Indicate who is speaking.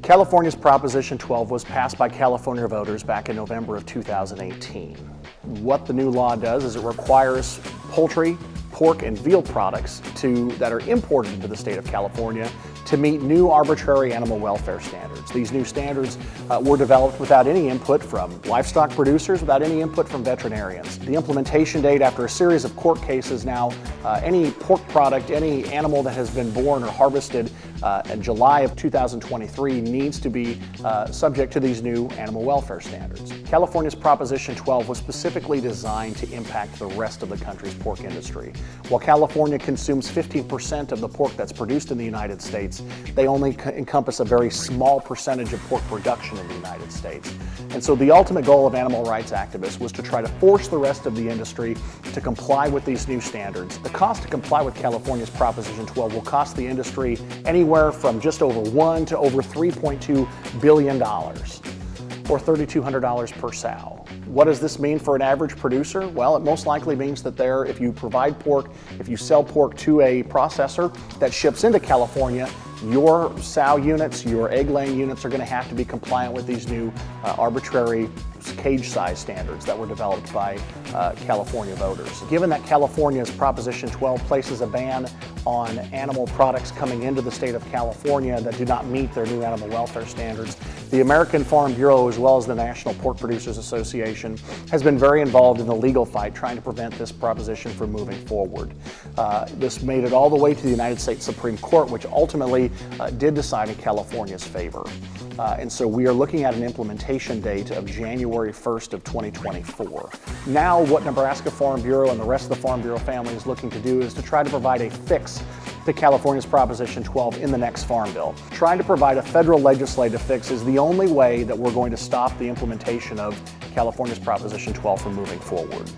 Speaker 1: California's Proposition 12 was passed by California voters back in November of 2018. What the new law does is it requires poultry, pork, and veal products that are imported into the state of California to meet new arbitrary animal welfare standards. These new standards were developed without any input from livestock producers, without any input from veterinarians. The implementation date, after a series of court cases now, any pork product, any animal that has been born or harvested in July of 2023 needs to be subject to these new animal welfare standards. California's Proposition 12 was specifically designed to impact the rest of the country's pork industry. While California consumes 15% of the pork that's produced in the United States, they only encompass a very small percentage of pork production in the United States. And so the ultimate goal of animal rights activists was to try to force the rest of the industry to comply with these new standards. The cost to comply with California's Proposition 12 will cost the industry anywhere from just over $1 to over $3.2 billion, or $3,200 per sow. What does this mean for an average producer? Well, it most likely means that if you provide pork, if you sell pork to a processor that ships into California, your sow units, your egg-laying units are going to have to be compliant with these new arbitrary cage size standards that were developed by California voters. Given that California's Proposition 12 places a ban on animal products coming into the state of California that do not meet their new animal welfare standards, the American Farm Bureau, as well as the National Pork Producers Association, has been very involved in the legal fight trying to prevent this proposition from moving forward. This made it all the way to the United States Supreme Court, which ultimately did decide in California's favor. And so we are looking at an implementation date of January 1st of 2024. Now what Nebraska Farm Bureau and the rest of the Farm Bureau family is looking to do is to try to provide a fix to California's Proposition 12 in the next Farm Bill. Trying to provide a federal legislative fix is the only way that we're going to stop the implementation of California's Proposition 12 from moving forward.